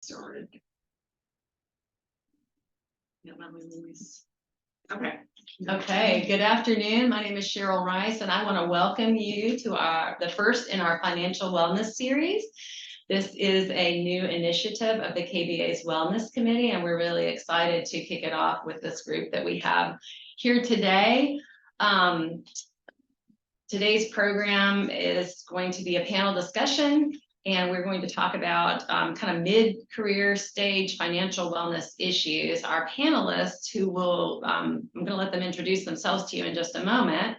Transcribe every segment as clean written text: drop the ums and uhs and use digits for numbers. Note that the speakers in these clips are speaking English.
started. Yeah, my memories. Okay. Okay, good afternoon. My name is Cheryl Rice, and I want to welcome you to the first in our financial wellness series. This is a new initiative of the KBA's Wellness Committee, and we're really excited to kick it off with this group that we have here today. Today's program is going to be a panel discussion, and we're going to talk about kind of mid-career stage financial wellness issues. Our panelists, who will, I'm going to let them introduce themselves to you in just a moment,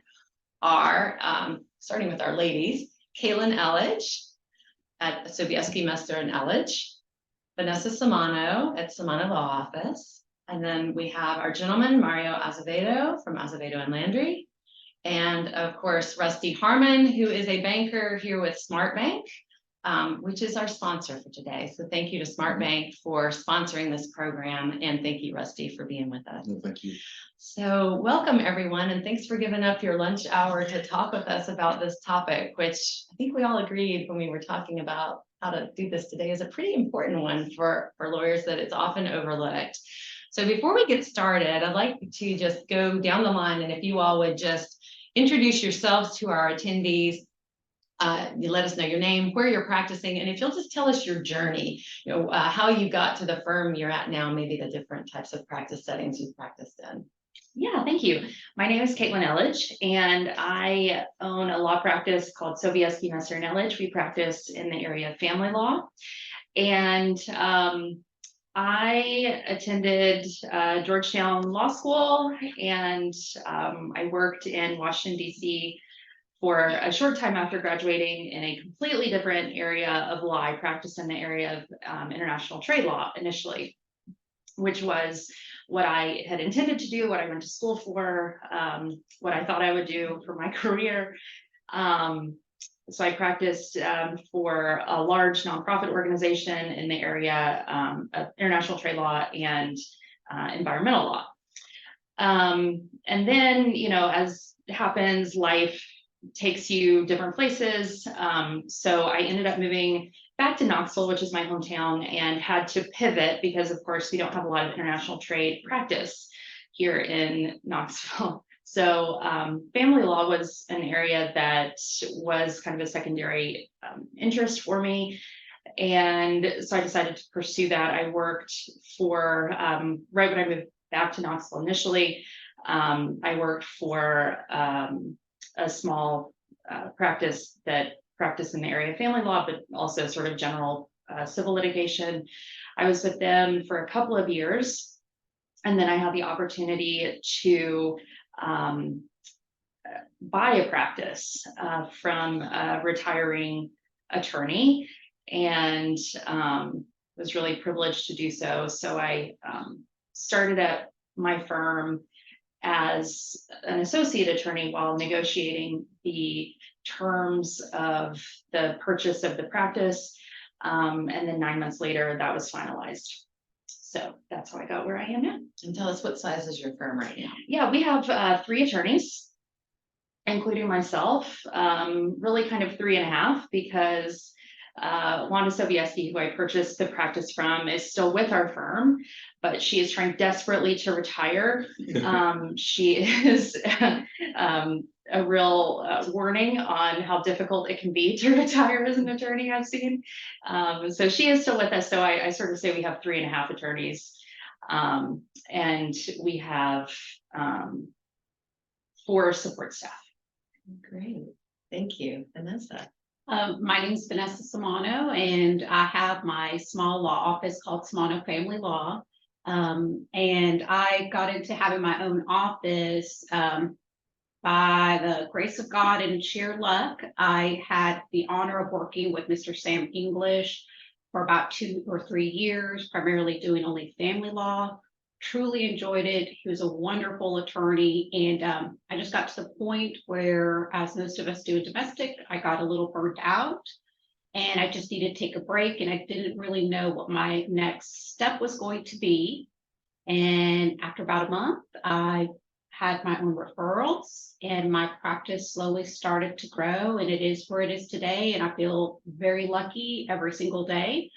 are, starting with our ladies, Elledge at Sobieski, Messer and Elledge, Vanessa Samano at Samano Law Office, and then we have our gentleman, Mario Azevedo from Azevedo and Landry, and of course, Rusty Harmon, who is a banker here with Smart Bank, which is our sponsor for today. So thank you to Smart Bank for sponsoring this program, and thank you, Rusty, for being with us. Well, thank you. So welcome, everyone, and thanks for giving up your lunch hour to talk with us about this topic, which I think we all agreed when we were talking about how to do this today is a pretty important one for lawyers, that it's often overlooked. So before we get started, I'd like to just go down the line, and if you all would just introduce yourselves to our attendees. You let us know your name, where you're practicing, and if you'll just tell us your journey, how you got to the firm you're at now, maybe the different types of practice settings you've practiced in. Yeah, thank you. My name is Elledge, and I own a law practice called Sobieski, Messer and Elledge. We practice in the area of family law, and I attended Georgetown Law School, and I worked in Washington, D.C. for a short time after graduating in a completely different area of law. I practiced in the area of international trade law initially, which was what I had intended to do, what I went to school for, what I thought I would do for my career. So I practiced for a large nonprofit organization in the area of international trade law and environmental law. And then, as happens, life takes you different places. So I ended up moving back to Knoxville, which is my hometown, and had to pivot because, of course, we don't have a lot of international trade practice here in Knoxville. So family law was an area that was kind of a secondary interest for me. And so I decided to pursue that. I worked for, right when I moved back to Knoxville initially, I worked for a small practice that practiced in the area of family law, but also sort of general civil litigation. I was with them for a couple of years, and then I had the opportunity to buy a practice from a retiring attorney, and was really privileged to do so. So I started at my firm as an associate attorney while negotiating the terms of the purchase of the practice. And then 9 months later, that was finalized. So that's how I got where I am now. And tell us, what size is your firm right now? Yeah, we have 3 attorneys, including myself, really kind of 3.5, because Wanda Sobieski, who I purchased the practice from, is still with our firm, but she is trying desperately to retire. She is a real warning on how difficult it can be to retire as an attorney, I've seen. So she is still with us. So I sort of say we have 3.5 attorneys, and we have 4 support staff. Great, thank you, Vanessa. My name is Vanessa Samano, and I have my small law office called Samano Family Law. And I got into having my own office by the grace of God and sheer luck. I had the honor of working with Mr. Sam English for about 2 or 3 years, primarily doing only family law. Truly enjoyed it. He was a wonderful attorney, and I just got to the point where, as most of us do in domestic, I got a little burnt out, and I just needed to take a break, and I didn't really know what my next step was going to be. And after about a month, I had my own referrals, and my practice slowly started to grow, and it is where it is today, and I feel very lucky every single day.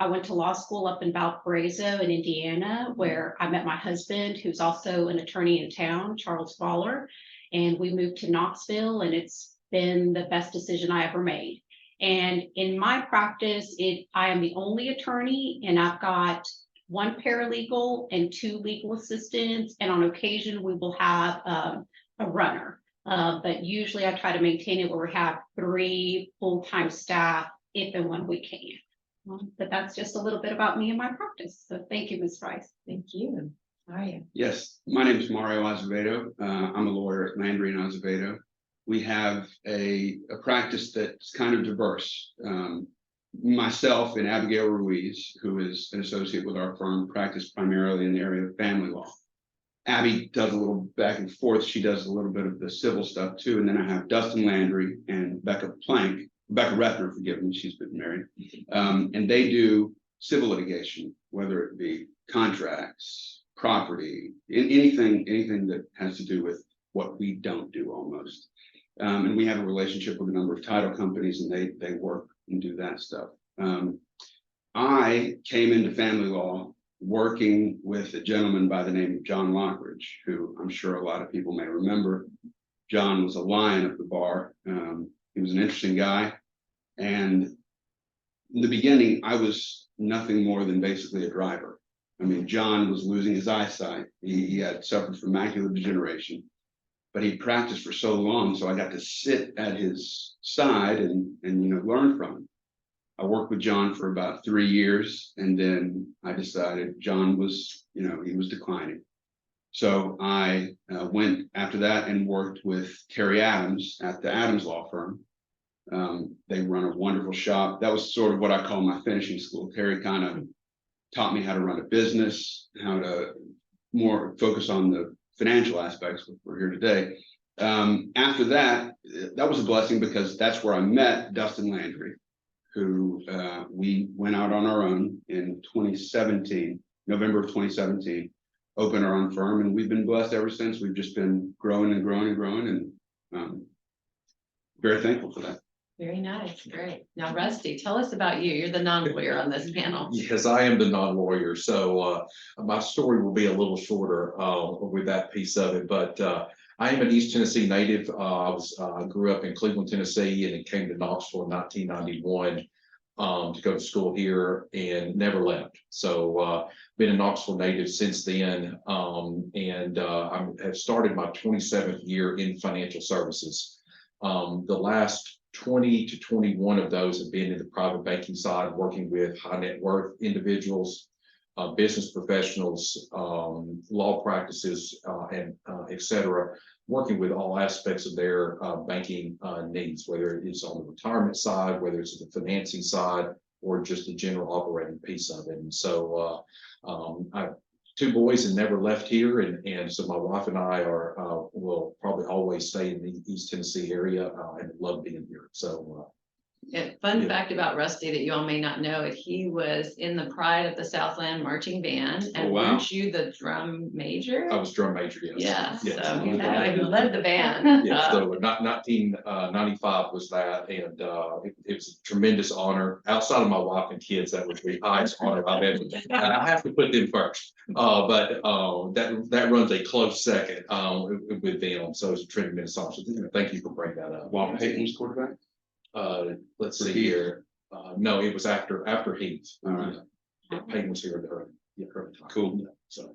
I went to law school up in Valparaiso in Indiana, where I met my husband, who's also an attorney in town, Charles Fowler. And we moved to Knoxville, and it's been the best decision I ever made. And in my practice, I am the only attorney, and I've got one paralegal and 2 legal assistants. And on occasion, we will have a runner. But usually I try to maintain it where we have 3 full-time staff if and when we can. But that's just a little bit about me and my practice. So thank you, Ms. Price. Thank you. How are you? Yes, my name is Mario Azevedo. I'm a lawyer at Landry and Azevedo. We have a practice that's kind of diverse. Myself and Abigail Ruiz, who is an associate with our firm, practice primarily in the area of family law. Abby does a little back and forth. She does a little bit of the civil stuff too. And then I have Dustin Landry and Becca Rethner, forgive me, she's been married. And they do civil litigation, whether it be contracts, property, anything that has to do with what we don't do almost. And we have a relationship with a number of title companies, and they work and do that stuff. I came into family law working with a gentleman by the name of John Lockridge, who I'm sure a lot of people may remember. John was a lion of the bar. He was an interesting guy. And in the beginning, I was nothing more than basically a driver. I mean, John was losing his eyesight. He had suffered from macular degeneration, but he practiced for so long. So I got to sit at his side and learn from him. I worked with John for about 3 years, and then I decided John was, he was declining. So I went after that and worked with Terry Adams at the Adams Law Firm. They run a wonderful shop. That was sort of what I call my finishing school. Terry kind of taught me how to run a business, how to more focus on the financial aspects, which we're here today. After that, that was a blessing because that's where I met Dustin Landry, who we went out on our own in 2017, November of 2017, opened our own firm, and we've been blessed ever since. We've just been growing and growing and growing, and very thankful for that. Very nice, great. Now, Rusty, tell us about you. You're the non-lawyer on this panel. Yes, I am the non-lawyer, so my story will be a little shorter with that piece of it, but I am an East Tennessee native. I grew up in Cleveland, Tennessee, and then came to Knoxville in 1991 to go to school here and never left. So been a Knoxville native since then, and I have started my 27th year in financial services. The last 20 to 21 of those have been in the private banking side, working with high net worth individuals, business professionals, law practices, and et cetera, working with all aspects of their banking needs, whether it is on the retirement side, whether it's the financing side, or just the general operating piece of it. And so I have 2 boys and never left here. And so my wife and I will probably always stay in the East Tennessee area and love being here. So Fun fact about Rusty that you all may not know, he was in the Pride of the Southland marching band. And wow. weren't you the drum major? I was drum major, yes. Yeah, Yes. so he's the guy who led the band. Yeah, so 1995 was that, and it was a tremendous honor. Outside of my wife and kids, that was the highest honor I've ever done. And I have to put them first, but that runs a close second with them. So it's a tremendous honor. So thank you for bringing that up. While Peyton was quarterback? Let's see here. No, it was after Heath. All right. Peyton was here at the early time. Cool. Yeah, so.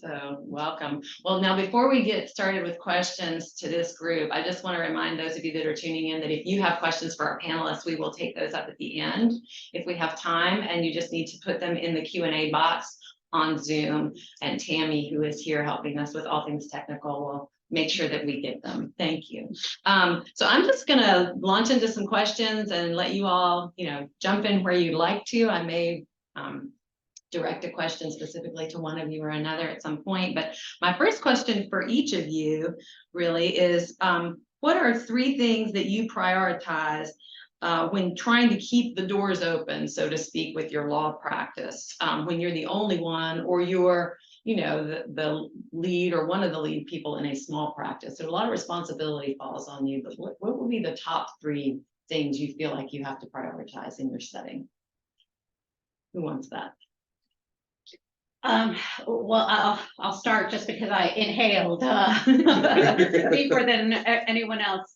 So welcome. Well, now before we get started with questions to this group, I just want to remind those of you that are tuning in that if you have questions for our panelists, we will take those up at the end if we have time, and you just need to put them in the Q&A box on Zoom, and Tammy, who is here helping us with all things technical, will make sure that we get them. Thank you. So I'm just going to launch into some questions and let you all, jump in where you'd like to. I may direct a question specifically to one of you or another at some point. But my first question for each of you really is, what are 3 things that you prioritize when trying to keep the doors open, so to speak, with your law practice, when you're the only one, or you're the lead or one of the lead people in a small practice? So a lot of responsibility falls on you, but what would be the top 3 things you feel like you have to prioritize in your setting? Who wants that? Well, I'll start just because I inhaled, deeper than anyone else.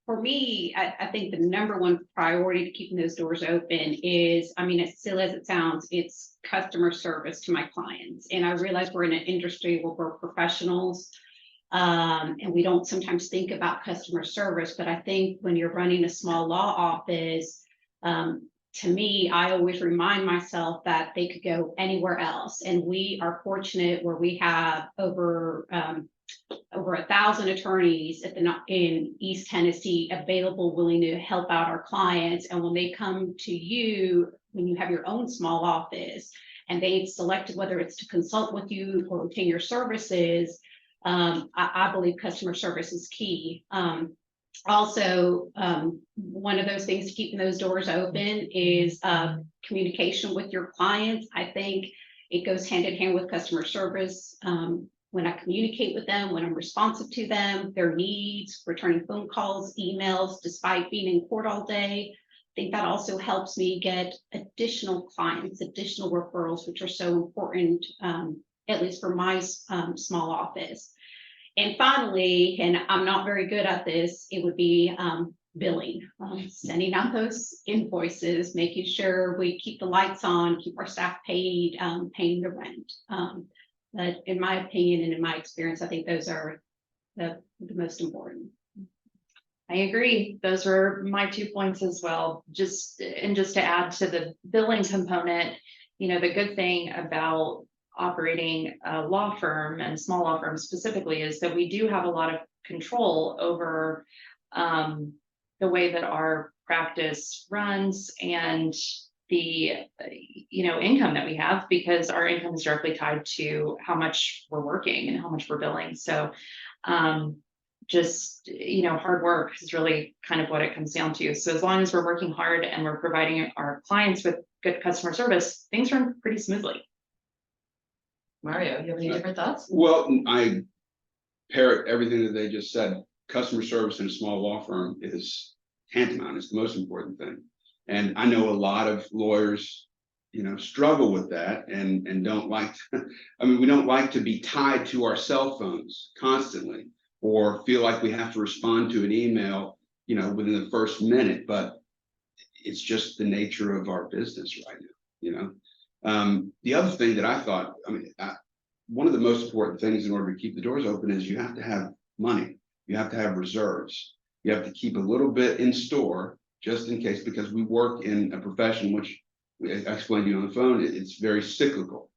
For me, I think the number one priority to keeping those doors open is, I mean, as silly as it sounds, it's customer service to my clients. And I realize we're in an industry where we're professionals. And we don't sometimes think about customer service, but I think when you're running a small law office, to me, I always remind myself that they could go anywhere else. And we are fortunate where we have over 1,000 attorneys in East Tennessee available, willing to help out our clients. And when they come to you, when you have your own small office and they've selected whether it's to consult with you or obtain your services, I believe customer service is key. Also, one of those things to keeping those doors open is communication with your clients. I think it goes hand in hand with customer service. When I communicate with them, when I'm responsive to them, their needs, returning phone calls, emails, despite being in court all day, I think that also helps me get additional clients, additional referrals, which are so important, at least for my small office. And finally, and I'm not very good at this, it would be billing, sending out those invoices, making sure we keep the lights on, keep our staff paid, paying the rent. But in my opinion and in my experience, I think those are the most important. I agree. Those were my 2 points as well. Just to add to the billing component, the good thing about operating a law firm and small law firm specifically is that we do have a lot of control over the way that our practice runs and the income that we have, because our income is directly tied to how much we're working and how much we're billing. So hard work is really kind of what it comes down to. So as long as we're working hard and we're providing our clients with good customer service, things run pretty smoothly. Mario, you have any different thoughts? Well, I parrot everything that they just said. Customer service in a small law firm is tantamount. It's the most important thing. And I know a lot of lawyers, struggle with that and don't like to, we don't like to be tied to our cell phones constantly or feel like we have to respond to an email, within the first minute, but it's just the nature of our business right now, The other thing that I thought, one of the most important things in order to keep the doors open is you have to have money. You have to have reserves. You have to keep a little bit in store just in case, because we work in a profession which I explained to you on the phone, it's very cyclical.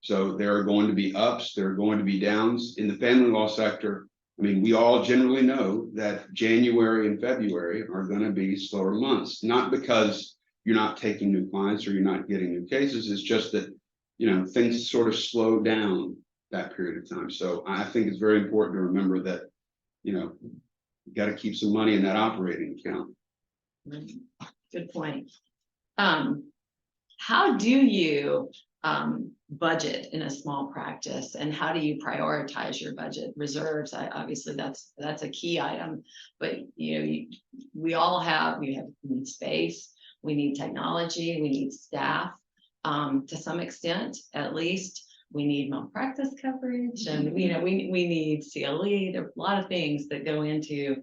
So there are going to be ups, there are going to be downs. In the family law sector, we all generally know that January and February are going to be slower months, not because you're not taking new clients or you're not getting new cases. It's just that, things sort of slow down that period of time. So I think it's very important to remember that, you got to keep some money in that operating account. Good point. How do you budget in a small practice, and how do you prioritize your budget? Reserves, obviously that's a key item, but we need space, we need technology, we need staff, to some extent, at least. We need malpractice coverage, and we need CLE. There are a lot of things that go into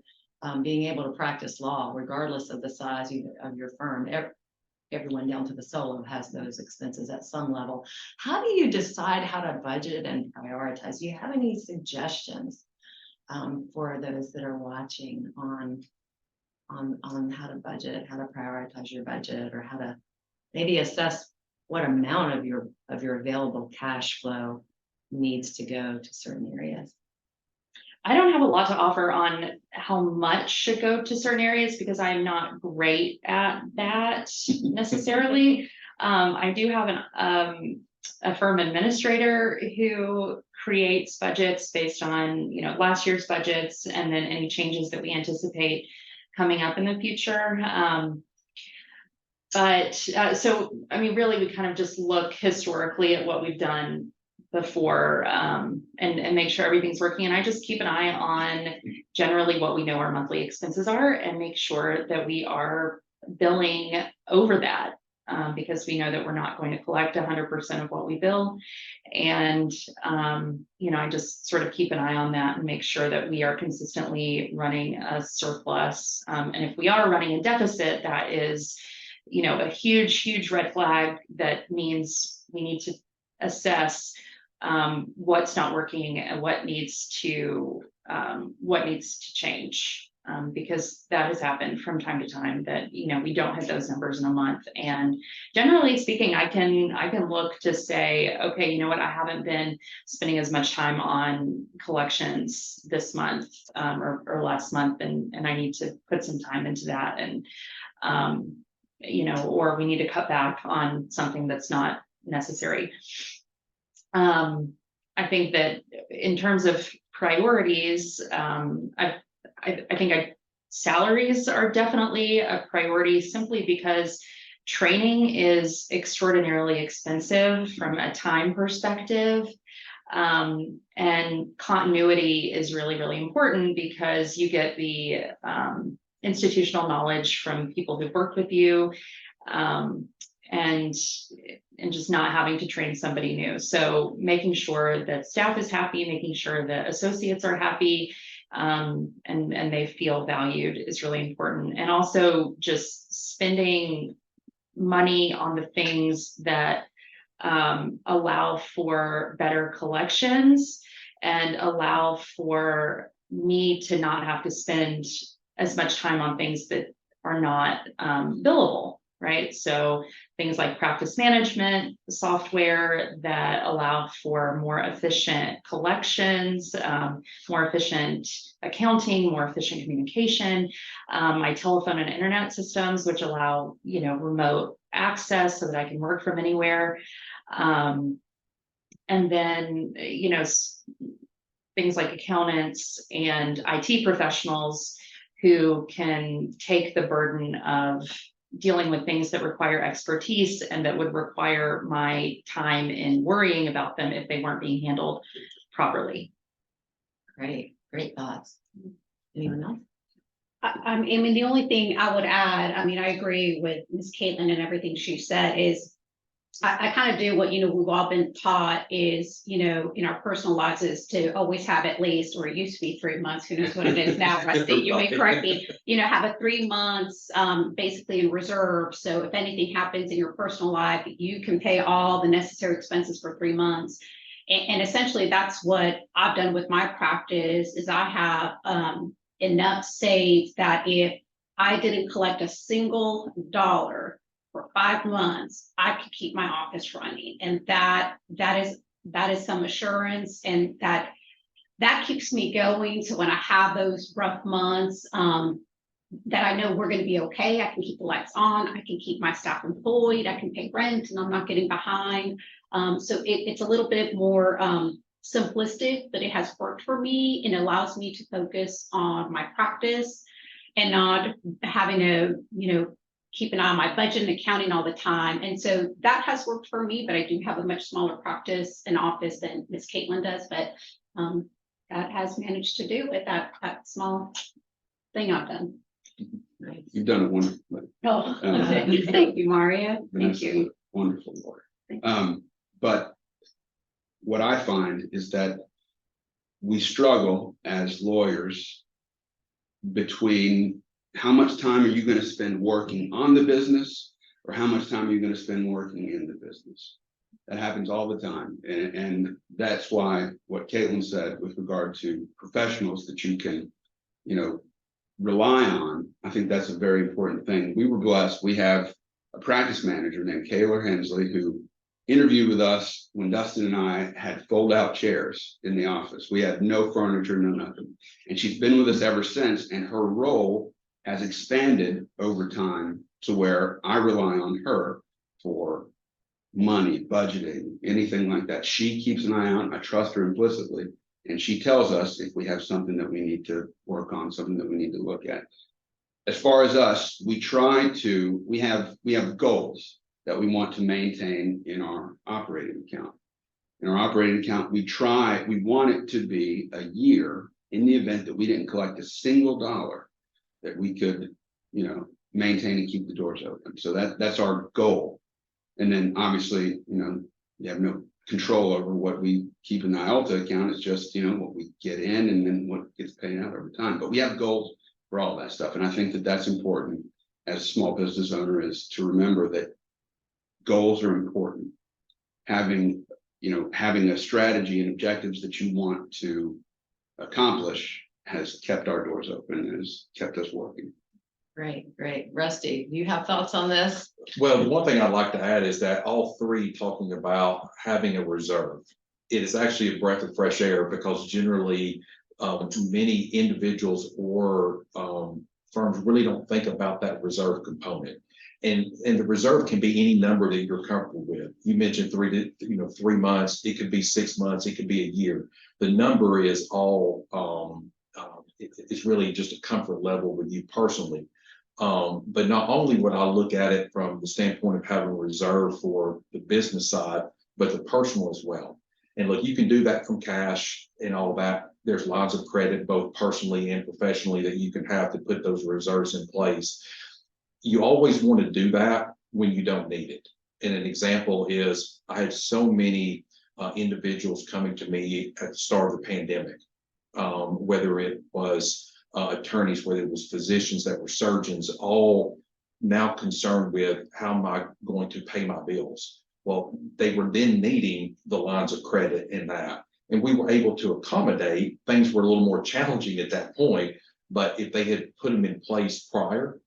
being able to practice law, regardless of the size of your firm. Everyone down to the solo has those expenses at some level. How do you decide how to budget and prioritize? Do you have any suggestions for those that are watching on how to budget, how to prioritize your budget, or how to maybe assess what amount of your available cash flow needs to go to certain areas? I don't have a lot to offer on how much should go to certain areas because I'm not great at that necessarily. I do have a firm administrator who creates budgets based on last year's budgets and then any changes that we anticipate coming up in the future. Really we kind of just look historically at what we've done before and make sure everything's working. And I just keep an eye on generally what we know our monthly expenses are and make sure that we are billing over that. because we know that we're not going to collect 100% of what we bill. And, I just sort of keep an eye on that and make sure that we are consistently running a surplus. And if we are running a deficit, that is, a huge red flag. That means we need to assess what's not working and what needs to change. Because that has happened from time to time that, we don't hit those numbers in a month. And generally speaking, I can look to say, okay, you know what, I haven't been spending as much time on collections this month or last month, and I need to put some time into that. And, or we need to cut back on something that's not necessary. I think that in terms of priorities, I think salaries are definitely a priority, simply because training is extraordinarily expensive from a time perspective. And continuity is really important, because you get the institutional knowledge from people who've worked with you, and just not having to train somebody new. So making sure that staff is happy, making sure that associates are happy, and they feel valued is really important. And also just spending money on the things that allow for better collections and allow for me to not have to spend as much time on things that are not billable, right? So things like practice management software that allow for more efficient collections, more efficient accounting, more efficient communication, my telephone and internet systems, which allow, remote access so that I can work from anywhere. And then, things like accountants and IT professionals who can take the burden of dealing with things that require expertise and that would require my time in worrying about them if they weren't being handled properly. Great thoughts. Anyone else? I mean, the only thing I would add, I agree with Ms. Caitlin and everything she said, is I kind of do what, we've all been taught is, in our personal lives, is to always have at least, or it used to be 3 months, who knows what it is now, Rusty, you may correct me, have a 3 months basically in reserve. So if anything happens in your personal life, you can pay all the necessary expenses for 3 months. And essentially that's what I've done with my practice, is I have enough saved that if I didn't collect a single dollar for 5 months, I could keep my office running. And that is some assurance, and that keeps me going. So when I have those rough months, that I know we're going to be okay. I can keep the lights on, I can keep my staff employed, I can pay rent, and I'm not getting behind. So it's a little bit more simplistic, but it has worked for me, and allows me to focus on my practice and not having to, keep an eye on my budget and accounting all the time. And so that has worked for me, but I do have a much smaller practice and office than Ms. Caitlin does, but that has managed to do with that small thing I've done. You've done it wonderfully. Oh, thank you, Mario. Thank Vanessa, you. wonderful work. But what I find is that we struggle as lawyers between how much time are you going to spend working on the business, or how much time are you going to spend working in the business? That happens all the time. And that's why what Caitlin said with regard to professionals that you can, rely on, I think that's a very important thing. We were blessed. We have a practice manager named Kayla Hensley who interviewed with us when Dustin and I had fold-out chairs in the office. We had no furniture, no nothing. And she's been with us ever since, and her role has expanded over time to where I rely on her for money, budgeting, anything like that. She keeps an eye out. I trust her implicitly. And she tells us if we have something that we need to work on, something that we need to look at. As far as us, we have goals that we want to maintain in our operating account. In our operating account, we want it to be a year in the event that we didn't collect a single dollar, that we could, maintain and keep the doors open. So that's our goal. And then obviously, you have no control over what we keep in the IALTA account. It's just, what we get in and then what gets paid out over time. But we have goals for all that stuff. And I think that that's important as a small business owner, is to remember that goals are important. Having a strategy and objectives that you want to accomplish has kept our doors open, has kept us working. Great. Rusty, you have thoughts on this? Well, the one thing I'd like to add is that all three talking about having a reserve. It is actually a breath of fresh air, because generally many individuals or firms really don't think about that reserve component. And the reserve can be any number that you're comfortable with. You mentioned 3 months, it could be 6 months, it could be a year. The number is all it's really just a comfort level with you personally. But not only would I look at it from the standpoint of having a reserve for the business side, but the personal as well. And look, you can do that from cash and all that. There's lines of credit, both personally and professionally, that you can have to put those reserves in place. You always want to do that when you don't need it. And an example is, I had so many individuals coming to me at the start of the pandemic, whether it was attorneys, whether it was physicians that were surgeons, all now concerned with how am I going to pay my bills. Well, they were then needing the lines of credit in that, and we were able to accommodate. Things were a little more challenging at that point, but if they had put them in place prior,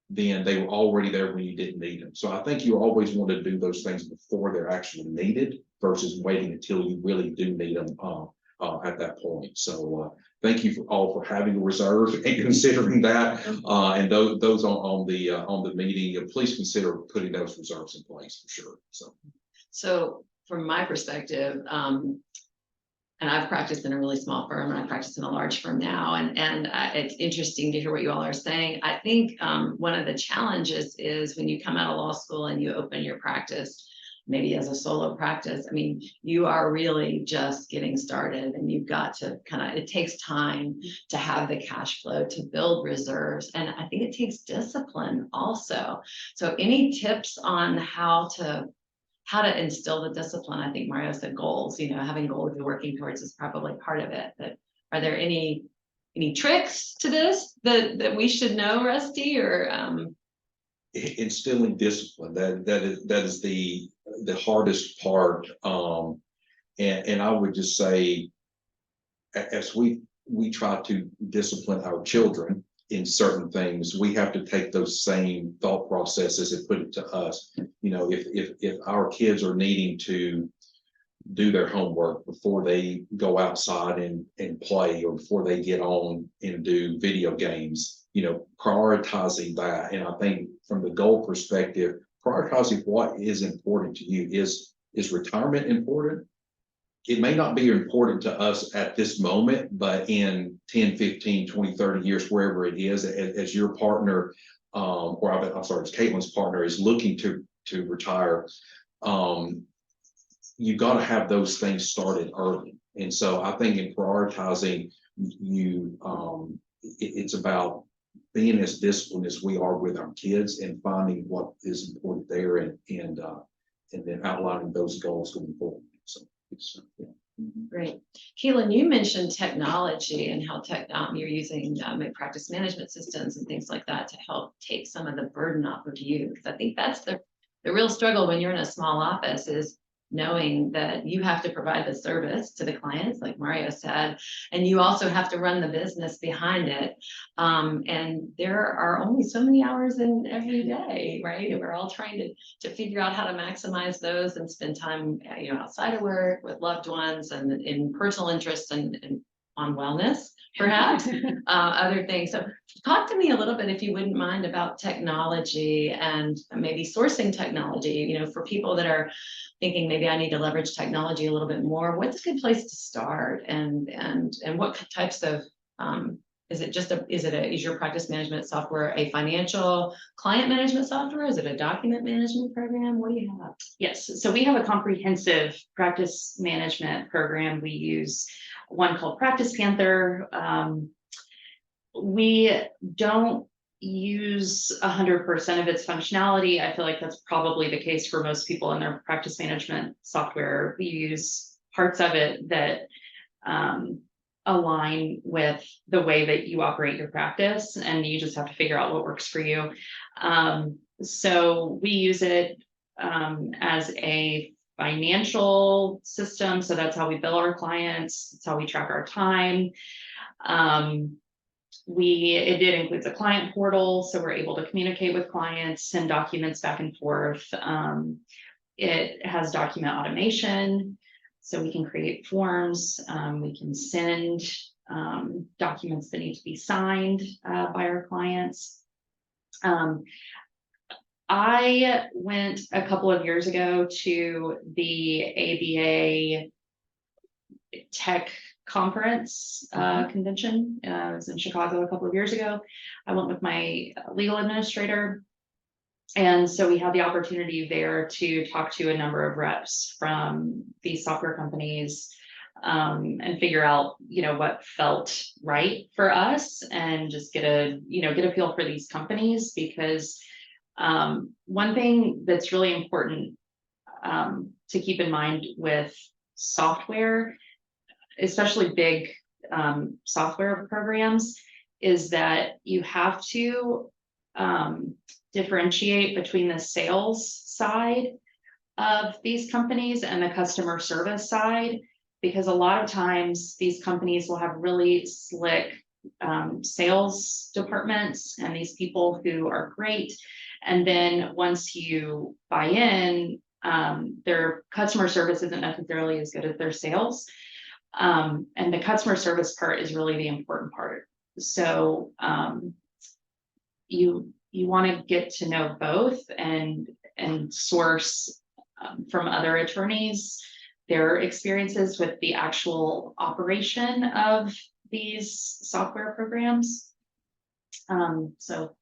then they were already there when you didn't need them. So I think you always want to do those things before they're actually needed versus waiting until you really do need them at that point. So thank you all for having a reserve and considering that. And those on the meeting, please consider putting those reserves in place for sure. So from my perspective, and I've practiced in a really small firm, and I practice in a large firm now, and it's interesting to hear what you all are saying. I think one of the challenges is when you come out of law school and you open your practice, maybe as a solo practice, I mean, you are really just getting started, and you've got to it takes time to have the cash flow to build reserves. And I think it takes discipline also. So any tips on how to instill the discipline? I think Mario said goals, having goals you're working towards is probably part of it. But are there any tricks to this that we should know, Rusty, or instilling discipline? That is the hardest part. And I would just say, as we try to discipline our children in certain things, we have to take those same thought processes and put it to us. If our kids are needing to do their homework before they go outside and play, or before they get on and do video games, prioritizing that. And I think from the goal perspective, prioritizing what is important to you. Is retirement important? It may not be important to us at this moment, but in 10, 15, 20, 30 years, wherever it is, as your partner, as Caitlin's partner is looking to retire, you've got to have those things started early. And so I think in prioritizing, it's about being as disciplined as we are with our kids and finding what is important there, and then outlining those goals going forward. So Great. Keelan, you mentioned technology and how you're using practice management systems and things like that to help take some of the burden off of you. Because I think that's the real struggle when you're in a small office, is knowing that you have to provide the service to the clients, like Mario said, and you also have to run the business behind it. And there are only so many hours in every day, right? And we're all trying to figure out how to maximize those and spend time, outside of work with loved ones and in personal interests and on wellness, perhaps, other things. So talk to me a little bit, if you wouldn't mind, about technology and maybe sourcing technology, for people that are thinking maybe I need to leverage technology a little bit more. What's a good place to start, and what types of is your practice management software a financial client management software? Is it a document management program? What do you have? Yes, so we have a comprehensive practice management program. We use one called Practice Panther. We don't use 100% of its functionality. I feel like that's probably the case for most people in their practice management software. We use parts of it that align with the way that you operate your practice, and you just have to figure out what works for you. So we use it as a financial system. So that's how we bill our clients. That's how we track our time. It includes a client portal, so we're able to communicate with clients, send documents back and forth. It has document automation, so we can create forms. We can send documents that need to be signed by our clients. I went a couple of years ago to the ABA Tech Conference convention. I was in Chicago a couple of years ago. I went with my legal administrator. And so we had the opportunity there to talk to a number of reps from these software companies and figure out, what felt right for us, and just get a feel for these companies, because one thing that's really important to keep in mind with software, especially big software programs, is that you have to differentiate between the sales side of these companies and the customer service side, because a lot of times these companies will have really slick sales departments and these people who are great. And then once you buy in, their customer service isn't necessarily as good as their sales. And the customer service part is really the important part. So you want to get to know both and source from other attorneys their experiences with the actual operation of these software programs. So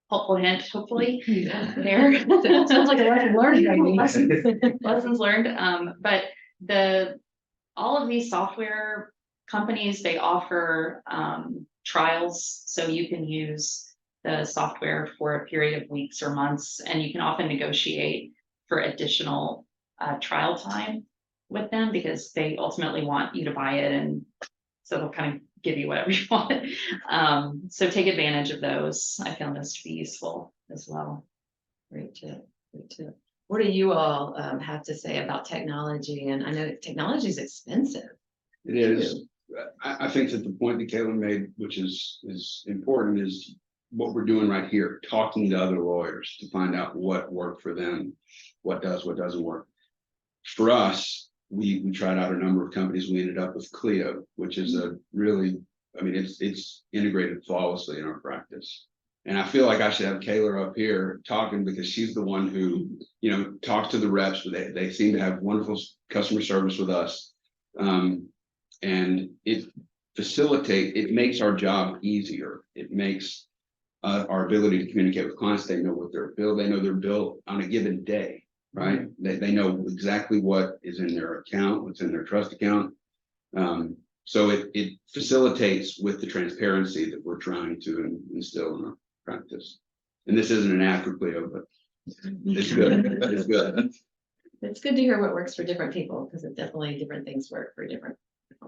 helpful hint, hopefully. There. Sounds like a lesson learned. Lessons learned. But all of these software companies, they offer trials, so you can use the software for a period of weeks or months, and you can often negotiate for additional trial time with them, because they ultimately want you to buy it, and so they'll kind of give you whatever you want. So take advantage of those. I found those to be useful as well. Great tip. Great tip. What do you all have to say about technology? And I know technology is expensive. It is. I think that the point that Caitlin made, which is important, is what we're doing right here, talking to other lawyers to find out what worked for them, what doesn't work. For us, we tried out a number of companies. We ended up with Clio, which is a really, it's integrated flawlessly in our practice. And I feel like I should have Kayla up here talking, because she's the one who, talks to the reps. They seem to have wonderful customer service with us. And it makes our job easier. It makes our ability to communicate with clients. They know what they're billed. They know they're billed on a given day, right? They know exactly what is in their account, what's in their trust account. So it facilitates with the transparency that we're trying to instill in our practice. And this isn't an ad for Clio, but it's good. It's good. It's good to hear what works for different people, because it definitely different things work for different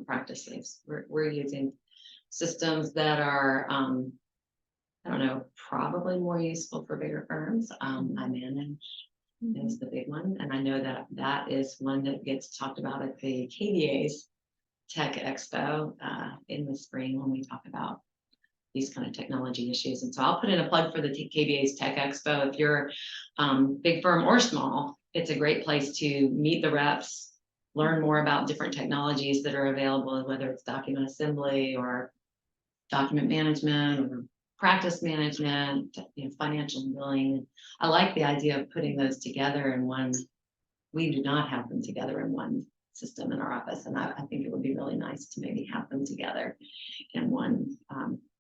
practices. We're using systems that are, I don't know, probably more useful for bigger firms. I manage is the big one, and I know that is one that gets talked about at the KVA's Tech Expo in the spring, when we talk about these kind of technology issues. And so I'll put in a plug for the KVA's Tech Expo. If you're big firm or small, it's a great place to meet the reps, learn more about different technologies that are available, whether it's document assembly or document management or practice management, financial billing. I like the idea of putting those together in one. We do not have them together in one system in our office, and I think it would be really nice to maybe have them together in one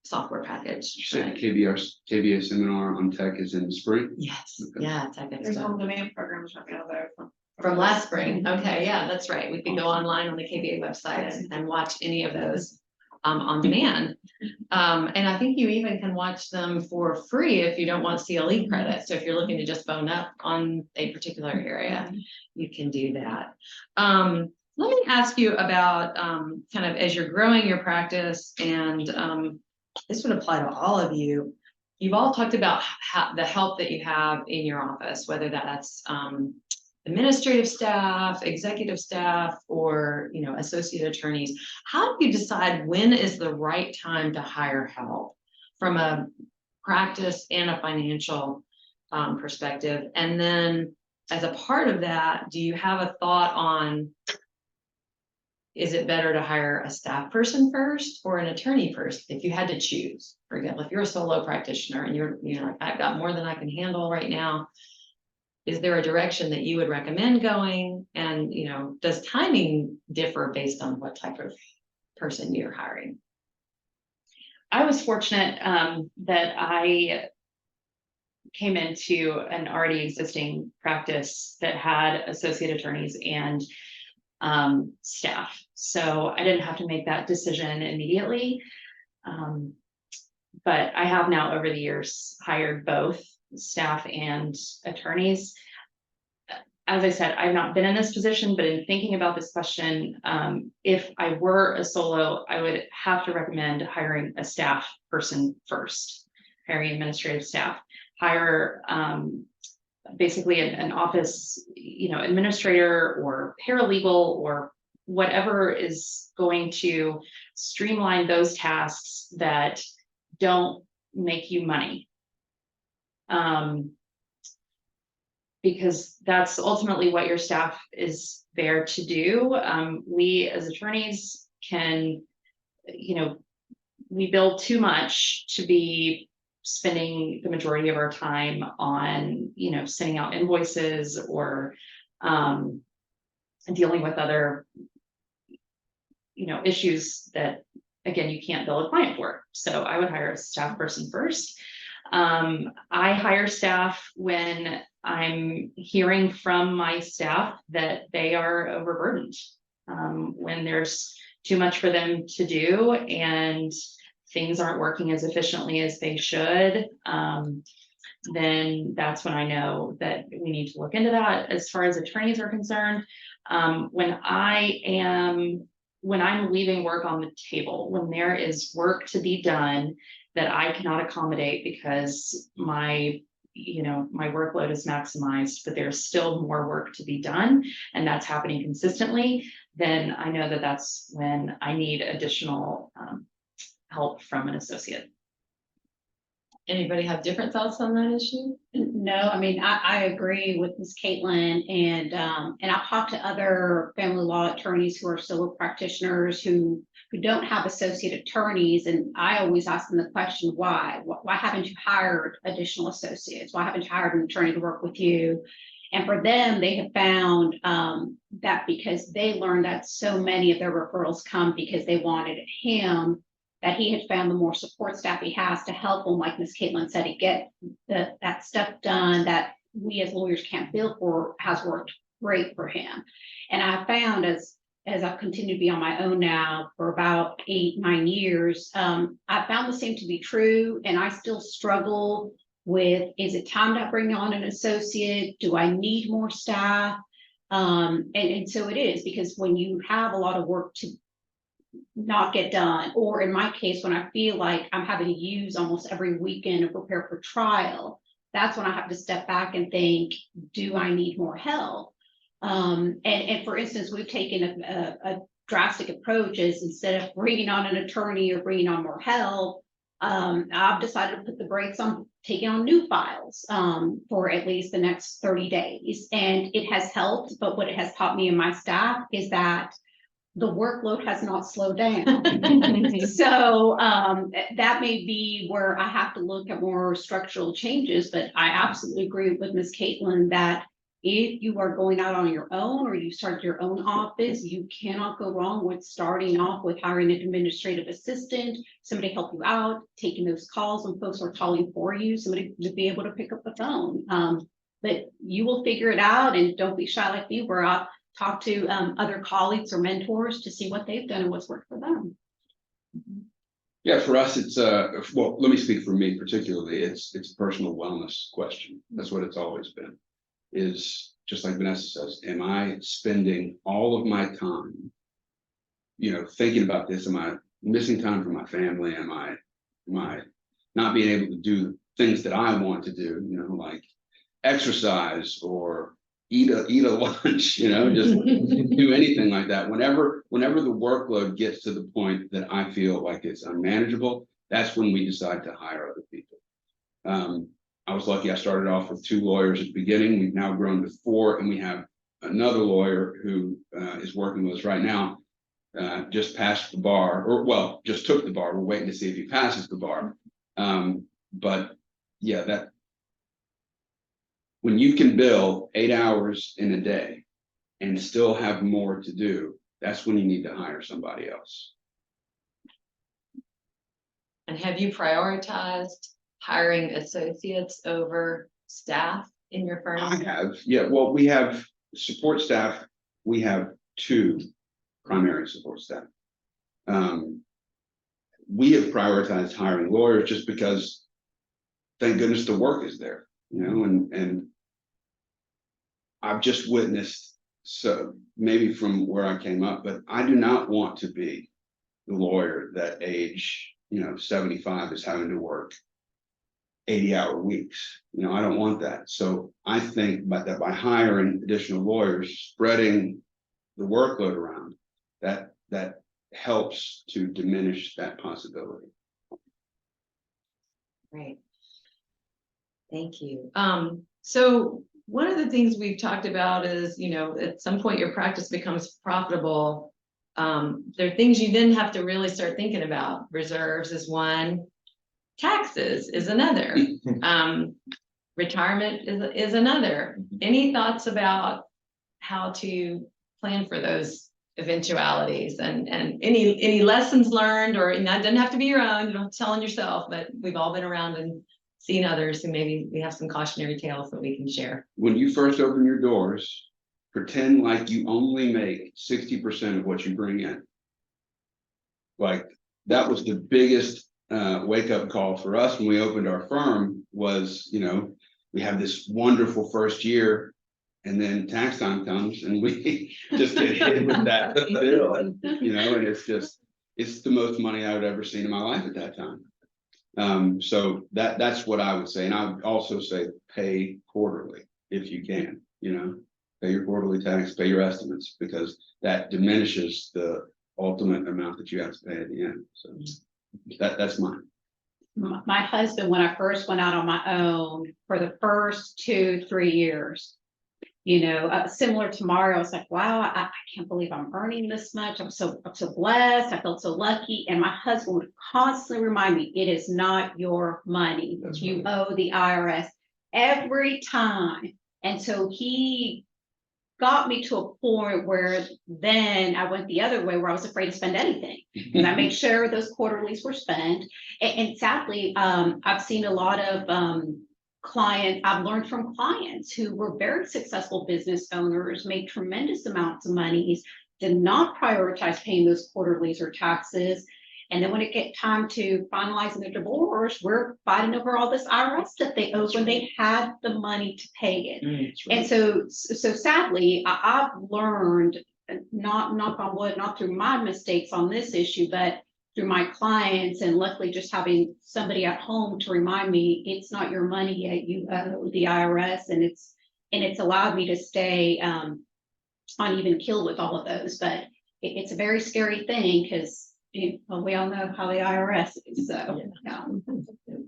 software package. You said KVA seminar on tech is in the spring? Yes. Okay. Yeah, Tech There's Expo. on demand programs right now there. From last spring. Okay, yeah, that's right. We can go online on the KVA website and watch any of those on demand. And I think you even can watch them for free if you don't want CLE credit. So if you're looking to just bone up on a particular area, you can do that. Let me ask you about kind of as you're growing your practice, and this would apply to all of you. You've all talked about the help that you have in your office, whether that's administrative staff, executive staff, or associate attorneys. How do you decide when is the right time to hire help from a practice and a financial perspective? And then as a part of that, do you have a thought on, is it better to hire a staff person first or an attorney first? If you had to choose, for example, if you're a solo practitioner and you're like, I've got more than I can handle right now, is there a direction that you would recommend going? And, does timing differ based on what type of person you're hiring? I was fortunate that I came into an already existing practice that had associate attorneys and staff. So I didn't have to make that decision immediately. But I have now over the years hired both staff and attorneys. As I said, I've not been in this position, but in thinking about this question, if I were a solo, I would have to recommend hiring a staff person first, hiring administrative staff, hire basically an office, administrator or paralegal or whatever is going to streamline those tasks that don't make you money. Because that's ultimately what your staff is there to do. We as attorneys can, we bill too much to be spending the majority of our time on, sending out invoices or dealing with other, issues that, again, you can't bill a client for. So I would hire a staff person first. I hire staff when I'm hearing from my staff that they are overburdened, when there's too much for them to do and things aren't working as efficiently as they should, then that's when I know that we need to look into that. As far as attorneys are concerned, when I'm leaving work on the table, when there is work to be done that I cannot accommodate because my workload is maximized, but there's still more work to be done, and that's happening consistently, then I know that that's when I need additional help from an associate. Anybody have different thoughts on that issue? No, I mean, I agree with Ms. Caitlin, and I've talked to other family law attorneys who are solo practitioners who don't have associate attorneys, and I always ask them the question, why haven't you hired additional associates? Why haven't you hired an attorney to work with you? And for them, they have found that because they learned that so many of their referrals come because they wanted him, that he had found the more support staff he has to help him, like Ms. Caitlin said, to get that stuff done that we as lawyers can't bill for, has worked great for him. And I found as I've continued to be on my own now for about 8-9 years, I found the same to be true. And I still struggle with, is it time to bring on an associate? Do I need more staff? And so it is, because when you have a lot of work to not get done, or in my case, when I feel like I'm having to use almost every weekend to prepare for trial, that's when I have to step back and think, do I need more help? And for instance, we've taken a drastic approach, is instead of bringing on an attorney or bringing on more help, I've decided to put the brakes on taking on new files for at least the next 30 days. And it has helped, but what it has taught me and my staff is that the workload has not slowed down. So that may be where I have to look at more structural changes, but I absolutely agree with Ms. Caitlin that if you are going out on your own or you start your own office, you cannot go wrong with starting off with hiring an administrative assistant, somebody to help you out, taking those calls when folks are calling for you, somebody to be able to pick up the phone. But you will figure it out, and don't be shy like me, where I'll talk to other colleagues or mentors to see what they've done and what's worked for them. Yeah, for us, it's well, let me speak for me particularly, it's a personal wellness question. That's what it's always been. Is just like Vanessa says, am I spending all of my time, thinking about this? Am I missing time from my family? Am I not being able to do things that I want to do, like exercise or eat a lunch, just do anything like that. Whenever the workload gets to the point that I feel like it's unmanageable, that's when we decide to hire other people. I was lucky. I started off with 2 lawyers at the beginning. We've now grown to 4, and we have another lawyer who is working with us right now. Just passed the bar, or just took the bar. We're waiting to see if he passes the bar. But yeah, that when you can bill 8 hours in a day and still have more to do, that's when you need to hire somebody else. And have you prioritized hiring associates over staff in your firm? I have, yeah. Well, we have support staff. We have 2 primary support staff. We have prioritized hiring lawyers just because, thank goodness, the work is there, and I've just witnessed, so maybe from where I came up, but I do not want to be the lawyer that age, 75 is having to work 80-hour weeks. I don't want that. So I think that by hiring additional lawyers, spreading the workload around, that helps to diminish that possibility. Great. Thank you. So one of the things we've talked about is, at some point your practice becomes profitable. There are things you then have to really start thinking about. Reserves is one, taxes is another, retirement is another. Any thoughts about how to plan for those eventualities, and any lessons learned, or that doesn't have to be your own, you don't have to tell on yourself, but we've all been around and seen others who maybe we have some cautionary tales that we can share. When you first open your doors, pretend like you only make 60% of what you bring in. Like, that was the biggest wake up call for us when we opened our firm. Was, we have this wonderful first year, and then tax time comes and we just get hit with that bill, and it's the most money I've ever seen in my life at that time. So that's what I would say. And I would also say pay quarterly if you can, pay your quarterly tax, pay your estimates, because that diminishes the ultimate amount that you have to pay at the end. So that's mine. My husband, when I first went out on my own, for the first 2-3 years, similar to Mario, I was like, wow, I can't believe I'm earning this much. I'm so blessed. I felt so lucky. And my husband would constantly remind me, it is not your money. That's you right. owe the IRS every time. And so he got me to a point where then I went the other way, where I was afraid to spend anything. And I made sure those quarterlies were spent. And sadly, I've seen a lot of I've learned from clients who were very successful business owners, made tremendous amounts of money, did not prioritize paying those quarterlies or taxes. And then when it get time to finalizing the divorce, we're fighting over all this IRS stuff they owe when they had the money to pay it. And so sadly, I've learned, not knock on wood, not through my mistakes on this issue, but through my clients, and luckily just having somebody at home to remind me, it's not your money yet, you owe the IRS. And it's allowed me to stay on even keel with all of those. But it's a very scary thing, because we all know how the IRS is. So yeah.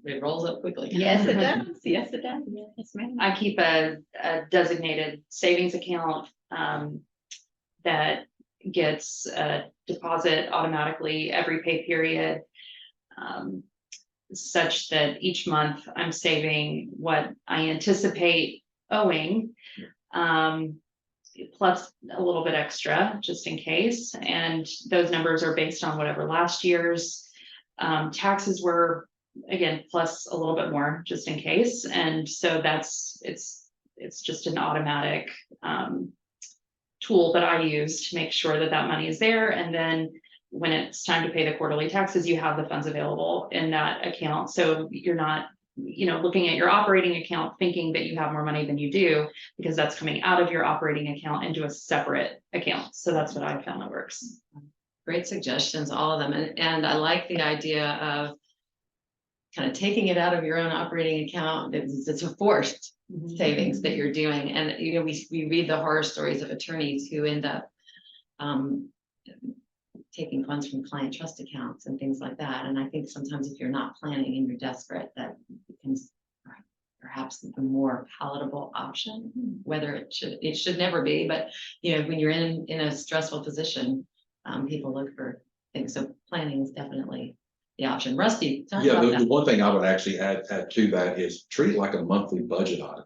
It rolls up quickly. Yes, it does. Yes, it does. Yes, ma'am. I keep a designated savings account that gets a deposit automatically every pay period, such that each month I'm saving what I anticipate owing, plus a little bit extra just in case. And those numbers are based on whatever last year's taxes were, again, plus a little bit more just in case. And so it's just an automatic tool that I use to make sure that money is there. And then when it's time to pay the quarterly taxes, you have the funds available in that account. So you're not, looking at your operating account thinking that you have more money than you do, because that's coming out of your operating account into a separate account. So that's what I found that works. Great suggestions, all of them. And I like the idea of kind of taking it out of your own operating account. It's a forced savings that you're doing. And, we read the horror stories of attorneys who end up taking funds from client trust accounts and things like that. And I think sometimes if you're not planning and you're desperate, that becomes perhaps the more palatable option, whether it should never be, but when you're in a stressful position, people look for things. So planning is definitely the option. Rusty, talk Yeah, about the that. one thing I would actually add to that is treat it like a monthly budget item,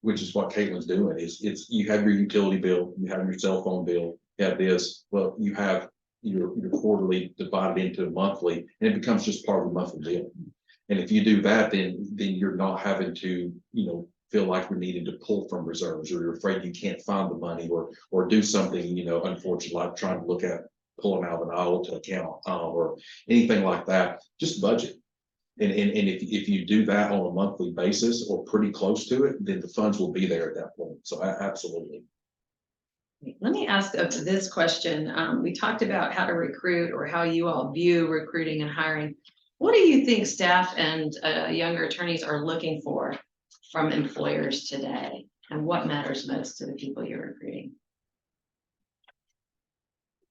which is what Caitlin's doing. It's you have your utility bill, you have your cell phone bill, you have this, well, you have your quarterly divided into monthly, and it becomes just part of the monthly bill. And if you do that, then you're not having to, feel like you're needing to pull from reserves, or you're afraid you can't find the money, or do something, unfortunately, like trying to look at pulling out an IOLTA account, or anything like that. Just budget. And if you do that on a monthly basis or pretty close to it, then the funds will be there at that point. So absolutely. Let me ask this question. We talked about how to recruit, or how you all view recruiting and hiring. What do you think staff and younger attorneys are looking for from employers today? And what matters most to the people you're recruiting?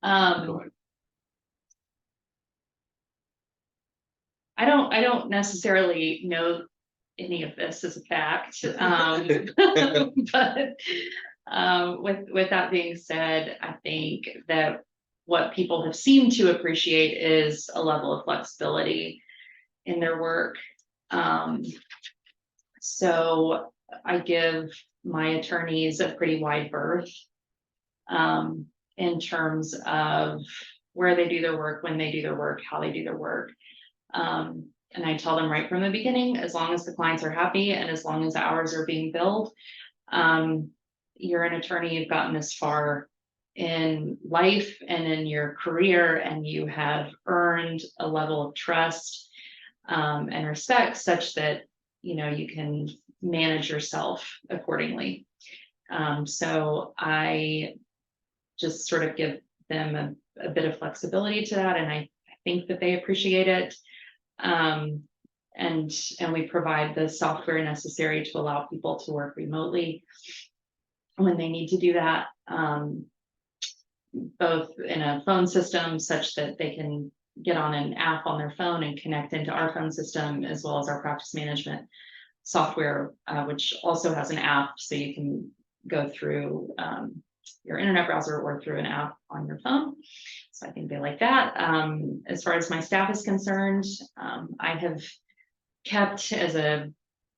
I don't necessarily know any of this as a fact. But with that being said, I think that what people have seemed to appreciate is a level of flexibility in their work. So I give my attorneys a pretty wide berth in terms of where they do their work, when they do their work, how they do their work. And I tell them right from the beginning, as long as the clients are happy and as long as the hours are being billed, you're an attorney, you've gotten this far in life and in your career, and you have earned a level of trust and respect such that, you can manage yourself accordingly. So I just sort of give them a bit of flexibility to that, and I think that they appreciate it. And we provide the software necessary to allow people to work remotely when they need to do that, both in a phone system such that they can get on an app on their phone and connect into our phone system, as well as our practice management software, which also has an app, so you can go through your internet browser or through an app on your phone. So I think they like that. As far as my staff is concerned, I have kept, as a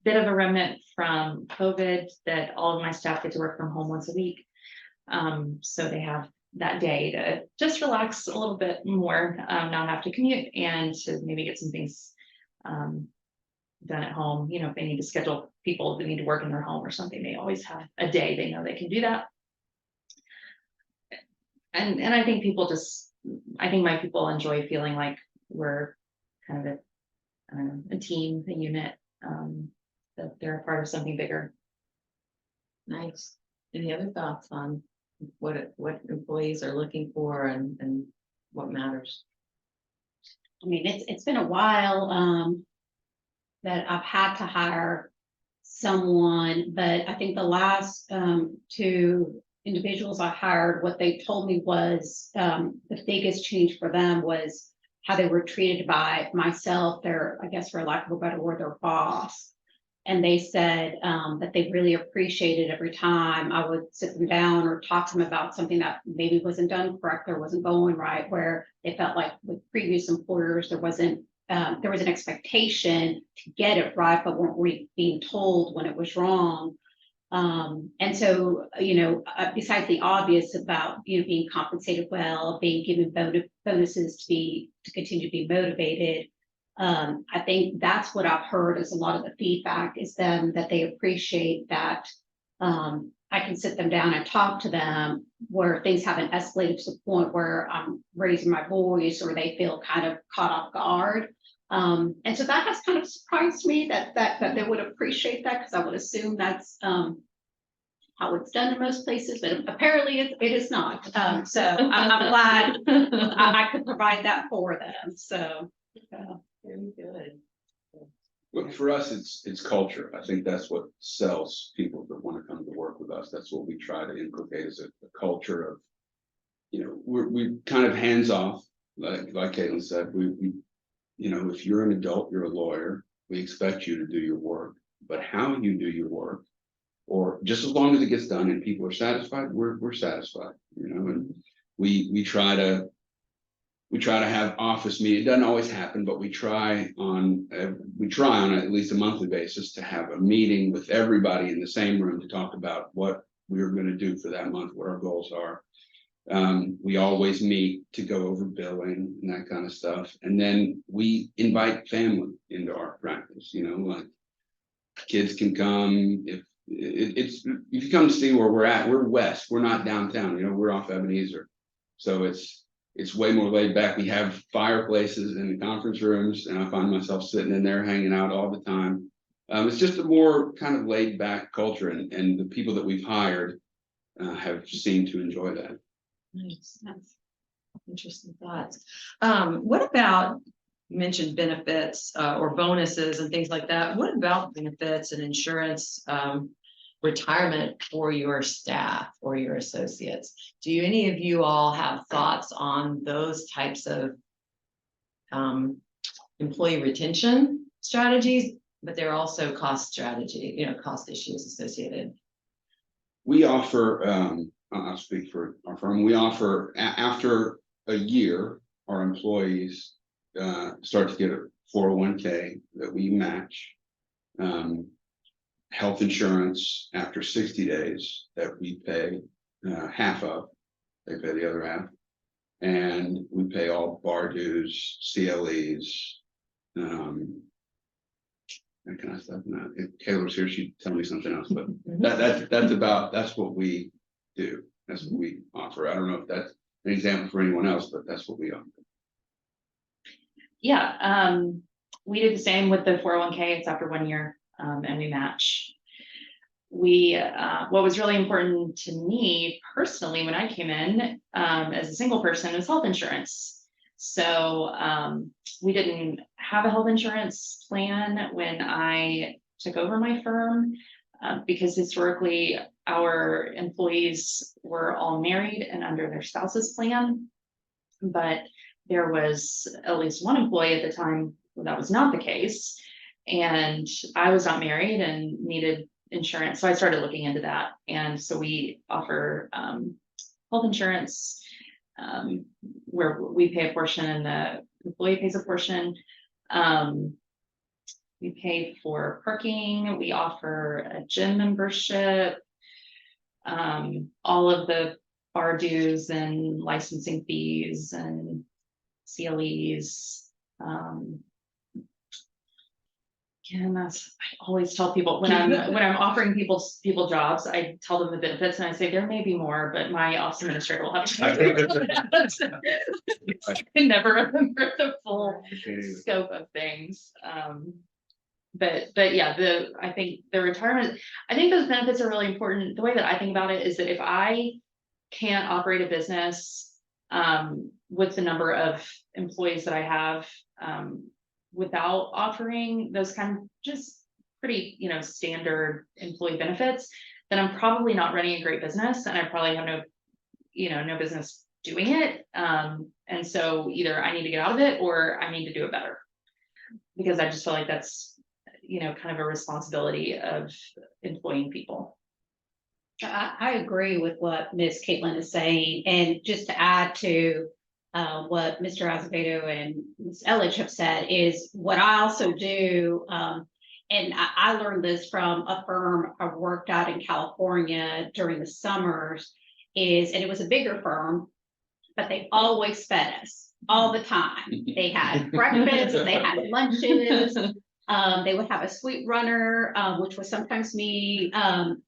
bit of a remnant from COVID, that all of my staff get to work from home once a week. So they have that day to just relax a little bit more, not have to commute, and to maybe get some things done at home. If they need to schedule people that need to work in their home or something, they always have a day they know they can do that. And I think my people enjoy feeling like we're kind of a team, a unit, that they're a part of something bigger. Nice. Any other thoughts on what employees are looking for and what matters? I mean, it's been a while that I've had to hire someone, but I think the last two individuals I hired, what they told me was the biggest change for them was how they were treated by myself, I guess for lack of a better word, their boss. And they said that they really appreciated every time I would sit them down or talk to them about something that maybe wasn't done correctly or wasn't going right, where they felt like with previous employers, there was an expectation to get it right, but weren't being told when it was wrong. And so, besides the obvious about, being compensated well, being given bonuses to continue to be motivated, I think that's what I've heard is a lot of the feedback is that they appreciate that I can sit them down and talk to them where things haven't escalated to the point where I'm raising my voice or they feel kind of caught off guard. And so that has kind of surprised me that they would appreciate that, because I would assume that's how it's done in most places, but apparently it is not. So I'm glad I could provide that for them. So. Very good. Look, for us, it's culture. I think that's what sells people that want to come to work with us. That's what we try to inculcate, is a culture of, we kind of hands off, like Caitlin said, we, if you're an adult, you're a lawyer, we expect you to do your work, but how you do your work, or just as long as it gets done and people are satisfied, we're satisfied, and we try to have office meetings. It doesn't always happen, but we try on at least a monthly basis to have a meeting with everybody in the same room to talk about what we're going to do for that month, what our goals are. We always meet to go over billing and that kind of stuff. And then we invite family into our practice, like kids can come. If you come to see where we're at, we're west, we're not downtown, we're off Ebenezer. So it's way more laid back. We have fireplaces in the conference rooms, and I find myself sitting in there hanging out all the time. It's just a more kind of laid back culture, and the people that we've hired have seemed to enjoy that. Nice. Interesting thoughts. What about, you mentioned benefits or bonuses and things like that. What about benefits and insurance, retirement for your staff or your associates? Do any of you all have thoughts on those types of employee retention strategies, but they're also cost strategy, cost issues associated? We offer, I'll speak for our firm, we offer after a year, our employees start to get a 401k that we match. Health insurance after 60 days that we pay half of, they pay the other half. And we pay all bar dues, CLEs, that kind of stuff. Now, if Taylor's here, she'd tell me something else, but that's what we do. That's what we offer. I don't know if that's an example for anyone else, but that's what we offer. Yeah, we do the same with the 401k. It's after 1 year, and we match. What was really important to me personally when I came in as a single person was health insurance. So we didn't have a health insurance plan when I took over my firm because historically our employees were all married and under their spouse's plan. But there was at least one employee at the time where that was not the case. And I was not married and needed insurance. So I started looking into that. And so we offer health insurance where we pay a portion and the employee pays a portion. We pay for parking. We offer a gym membership. All of the bar dues and licensing fees and CLEs. And I always tell people when I'm offering people jobs, I tell them the benefits and I say there may be more, but my office administrator will have to. I can never remember the full scope of things. But yeah, I think the retirement, I think those benefits are really important. The way that I think about it is that if I can't operate a business with the number of employees that I have, without offering those kind of just pretty, standard employee benefits, then I'm probably not running a great business and I probably have no business doing it. And so either I need to get out of it or I need to do it better, because I just feel like that's, kind of a responsibility of employing people. I agree with what Ms. Caitlin is saying. And just to add to what Mr. Azevedo and Ms. Elledge have said is what I also do, and I learned this from a firm I worked out in California during the summers, and it was a bigger firm, but they always fed us all the time. They had breakfast, they had lunches. They would have a sweet runner, which was sometimes me,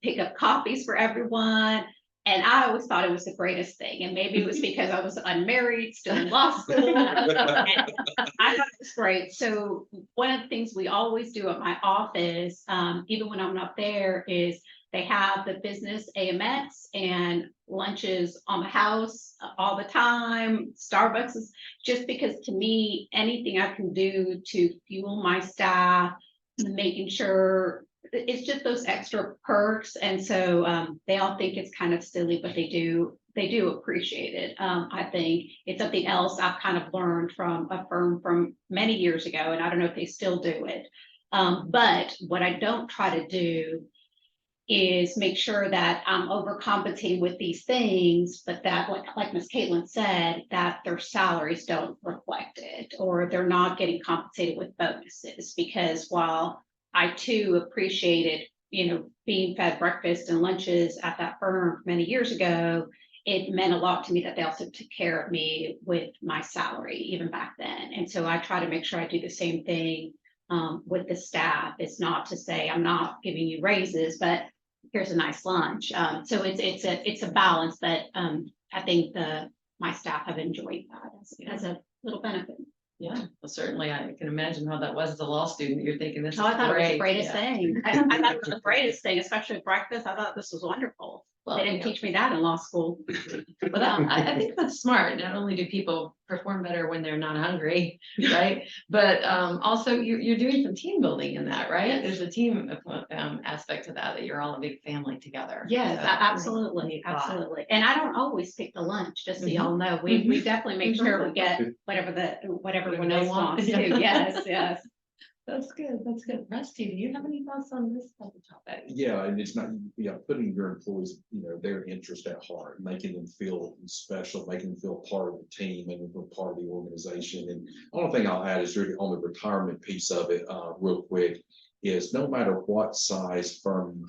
pick up coffees for everyone. And I always thought it was the greatest thing. And maybe it was because I was unmarried, still in law school. And I thought it was great. So one of the things we always do at my office, even when I'm not there, is they have the business AMX and lunches on the house all the time. Starbucks is just because, to me, anything I can do to fuel my staff, making sure it's just those extra perks. And so they all think it's kind of silly, but they do appreciate it. I think it's something else I've kind of learned from a firm from many years ago, and I don't know if they still do it. But what I don't try to do is make sure that I'm overcompensating with these things, but that, like Ms. Caitlin said, that their salaries don't reflect it, or they're not getting compensated with bonuses. Because while I too appreciated, being fed breakfast and lunches at that firm many years ago, it meant a lot to me that they also took care of me with my salary even back then. And so I try to make sure I do the same thing with the staff. It's not to say I'm not giving you raises, but here's a nice lunch. So it's a balance that I think my staff have enjoyed that as a little benefit. Yeah, well, certainly I can imagine how that was as a law student. You're thinking this is So I thought it was the great. greatest Yeah. thing. I thought it was the greatest thing, especially with breakfast. I thought this was wonderful. Well, They didn't yeah. teach me that in law school. But I think that's smart. Not only do people perform better when they're not hungry, right? But also you're doing some team building in that, right? Yes. There's a team aspect to that you're all a big family together. Yes, So, absolutely, neat thought. absolutely. And I don't always pick the lunch, just so Mhm. y'all know. We definitely make sure we get whatever Whatever everyone they else want. wants to. Yes, yes. That's good. That's good. Rusty, do you have any thoughts on this type of topic? Yeah, and it's not, putting your employees, their interest at heart, making them feel special, making them feel part of the team, making them feel part of the organization. And the only thing I'll add is really on the retirement piece of it, real quick, is no matter what size firm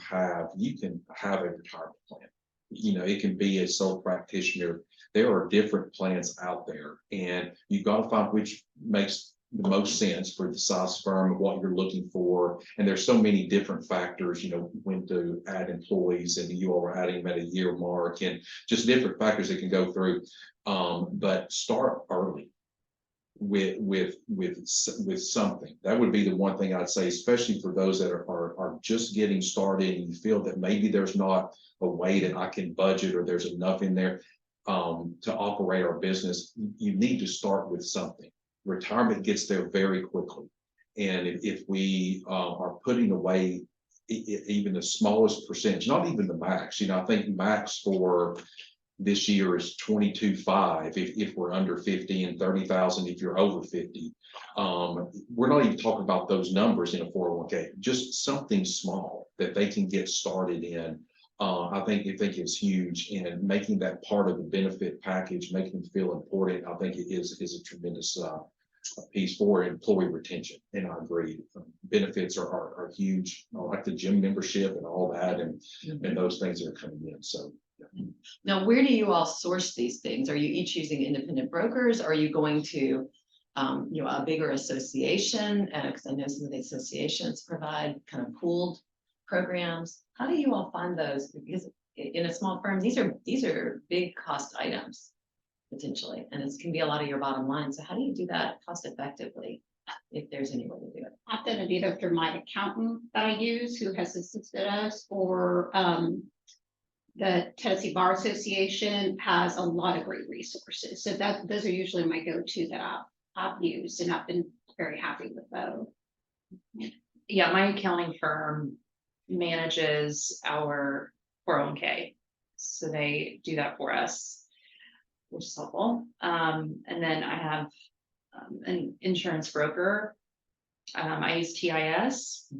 you can have a retirement plan. It can be a sole practitioner. There are different plans out there, and you've got to find which makes the most sense for the size firm, what you're looking for. And there's so many different factors, when to add employees, and you all are adding them at a year mark, and just different factors that can go through. But start early with something. That would be the one thing I'd say, especially for those that are just getting started, and you feel that maybe there's not a way that I can budget, or there's enough in there to operate our business. You need to start with something. Retirement gets there very quickly. And if we are putting away even the smallest percentage, not even the max, I think max for this year is 22.5 if we're under 50, and 30,000 if you're over 50. We're not even talking about those numbers in a 401k, just something small that they can get started in. I think it's huge, and making that part of the benefit package, making them feel important, I think it is a tremendous piece for employee retention. And I agree, benefits are huge, like the gym membership and all that, and those things that are coming in. So. Yeah. Now, where do you all source these things? Are you each using independent brokers? Or are you going to, a bigger association? Because I know some of the associations provide kind of pooled programs. How do you all find those? Because in a small firm, these are big cost items potentially, and it can be a lot of your bottom line. So how do you do that cost effectively, if there's any way to do it? I've done it either through my accountant that I use, who has assisted us, or the Tennessee Bar Association has a lot of great resources. So those are usually my go-to that I've used, and I've been very happy with those. Yeah, my accounting firm manages our 401k. So they do that for us, which is helpful. And then I have an insurance broker. I use TIS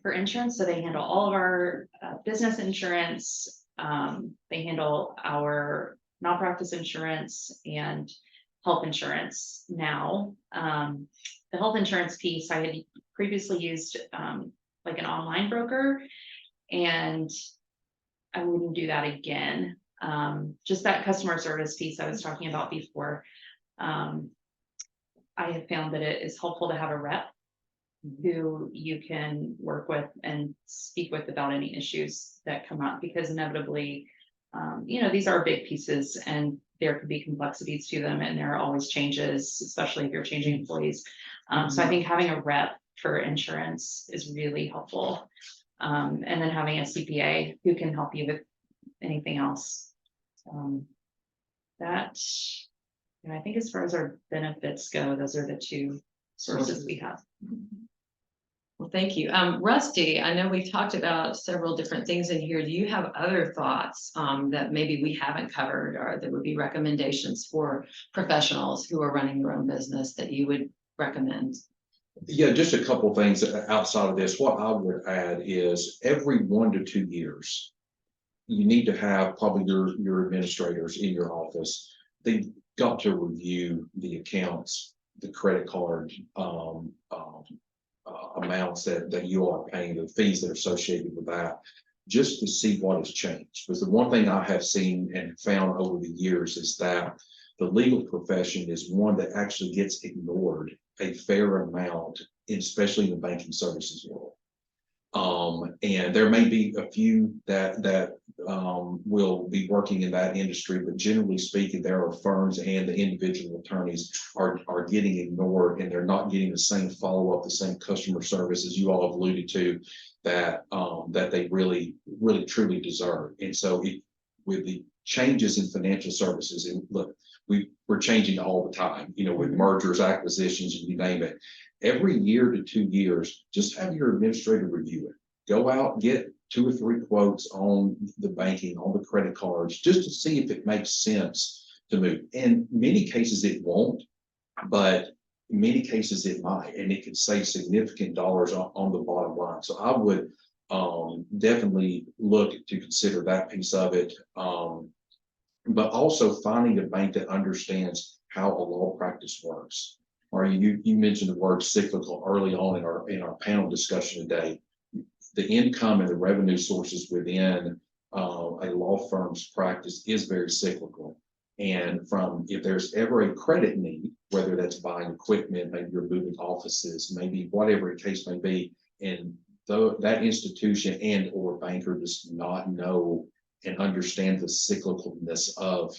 for insurance. So they handle all of our business insurance. They handle our malpractice insurance and health insurance now. The health insurance piece, I had previously used like an online broker, and I wouldn't do that again. Just that customer service piece I was talking about before. I have found that it is helpful to have a rep who you can work with and speak with about any issues that come up, because inevitably, these are big pieces and there could be complexities to them, and there are always changes, especially if you're changing employees. So I think having a rep for insurance is really helpful. And then having a CPA who can help you with anything else. That, and I think as far as our benefits go, those are the two sources we have. Well, thank you. Rusty, I know we've talked about several different things in here. Do you have other thoughts that maybe we haven't covered, or that would be recommendations for professionals who are running their own business that you would recommend? Yeah, just a couple of things outside of this. What I would add is every 1 to 2 years, you need to have probably your administrators in your office. They've got to review the accounts, the credit card amounts that you are paying, the fees that are associated with that, just to see what has changed. Because the one thing I have seen and found over the years is that the legal profession is one that actually gets ignored a fair amount, especially in the banking services world. And there may be a few that will be working in that industry, but generally speaking, there are firms and the individual attorneys are getting ignored, and they're not getting the same follow-up, the same customer service as you all have alluded to, that they really truly deserve. And so with the changes in financial services, and look, we're changing all the time, with mergers, acquisitions, and you name it. Every year to 2 years, just have your administrator review it. Go out, get 2 or 3 quotes on the banking, on the credit cards, just to see if it makes sense to move. In many cases, it won't, but in many cases it might, and it could save significant dollars on the bottom line. So I would definitely look to consider that piece of it. But also finding a bank that understands how a law practice works. Or you mentioned the word cyclical early on in our panel discussion today. The income and the revenue sources within a law firm's practice is very cyclical. And if there's ever a credit need, whether that's buying equipment, maybe you're moving offices, maybe whatever the case may be, and though that institution and or banker does not know and understand the cyclicalness of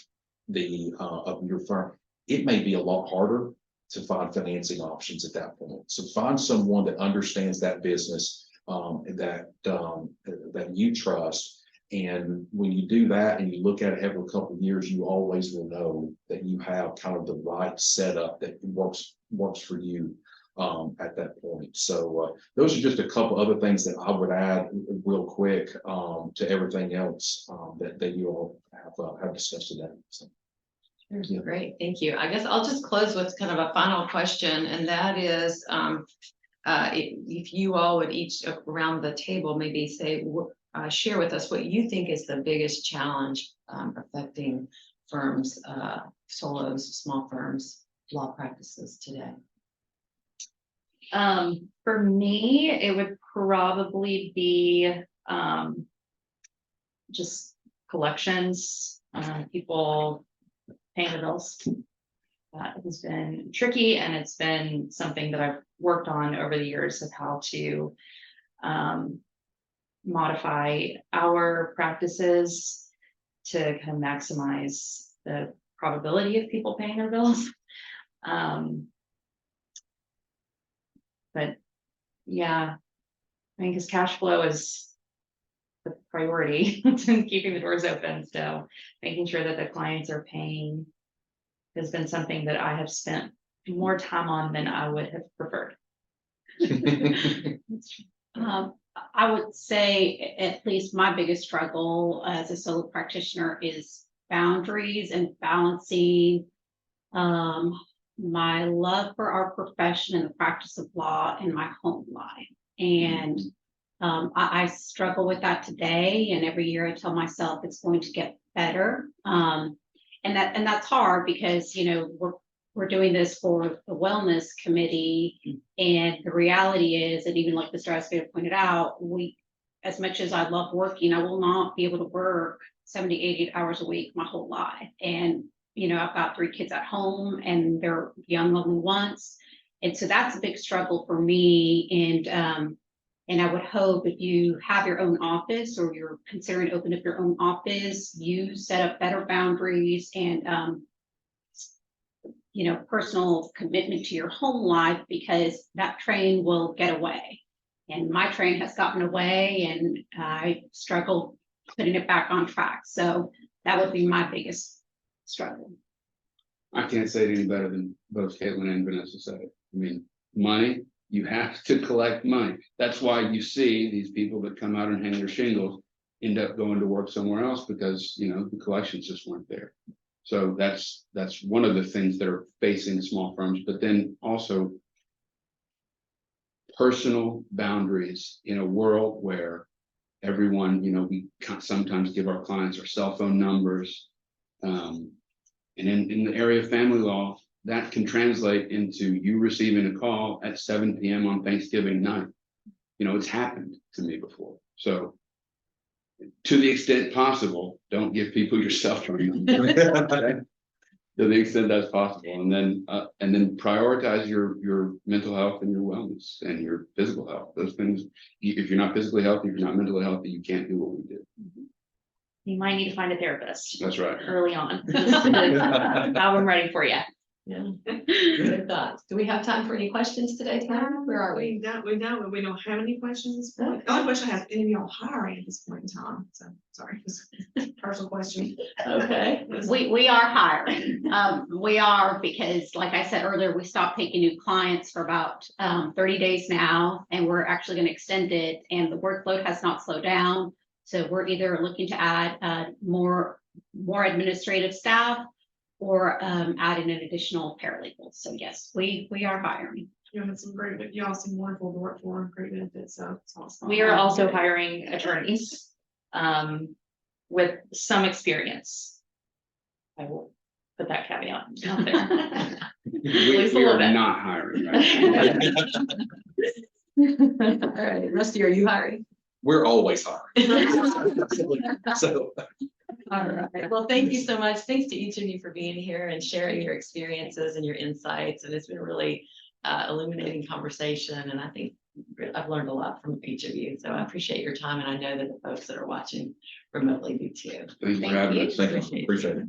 your firm, it may be a lot harder to find financing options at that point. So find someone that understands that business, that you trust. And when you do that and you look at it every couple of years, you always will know that you have kind of the right setup that works for you at that point. So those are just a couple other things that I would add real quick to everything else that you all have discussed today. So. Great, thank you. I guess I'll just close with kind of a final question, and that is, if you all would each around the table maybe say, share with us what you think is the biggest challenge affecting firms, solos, small firms, law practices today. For me, it would probably be just collections, people paying the bills. That has been tricky, and it's been something that I've worked on over the years of how to modify our practices to kind of maximize the probability of people paying their bills. But yeah, I mean, because cash flow is the priority to keeping the doors open. So making sure that the clients are paying has been something that I have spent more time on than I would have preferred. I would say at least my biggest struggle as a solo practitioner is boundaries and balancing my love for our profession and the practice of law in my home life. And I struggle with that today, and every year I tell myself it's going to get better. And that's hard because we're doing this for the wellness committee, and the reality is that even like Mr. Azevedo pointed out, as much as I love working, I will not be able to work 70, 80 hours a week my whole life. And I've got 3 kids at home, and they're young only once. And so that's a big struggle for me. And I would hope if you have your own office or you're considering opening up your own office, you set up better boundaries and, personal commitment to your home life, because that train will get away. And my train has gotten away and I struggle putting it back on track. So that would be my biggest struggle. I can't say it any better than both Caitlin and Vanessa said it. I mean, money, you have to collect money. That's why you see these people that come out and hang their shingles end up going to work somewhere else, because, the collections just weren't there. So that's one of the things that are facing small firms, but then also personal boundaries in a world where everyone, we sometimes give our clients our cell phone numbers. And in the area of family law, that can translate into you receiving a call at 7 p.m. on Thanksgiving night. It's happened to me before. So to the extent possible, don't give people your cell phone number. To the extent that's possible. And then prioritize your mental health and your wellness and your physical health. Those things, if you're not physically healthy, if you're not mentally healthy, you can't do what we do. You might need to find a therapist That's right. early on. Now I'm ready for you. Yeah. Good thoughts. Do we have time for any questions today, Tara? Where are we? We don't have any questions at this point. The only question I have, any of y'all hiring at this point in time? So, sorry, just personal question. Okay. We are hiring. We are, because like I said earlier, we stopped taking new clients for about 30 days now, and we're actually going to extend it, and the workload has not slowed down. So we're either looking to add more administrative staff or adding an additional paralegal. So yes, we are hiring. You have some great, y'all seem wonderful to work for, great benefits, so it's awesome. We are also hiring attorneys with some experience. I will put that caveat out there. We are not hiring right now. All right, Rusty, are you hiring? We're always hiring. So. All right. Well, thank you so much. Thanks to each of you for being here and sharing your experiences and your insights. And it's been a really illuminating conversation. And I think I've learned a lot from each of you. So I appreciate your time. And I know that the folks that are watching remotely do too. Thanks for having us. Thank you. Appreciate it.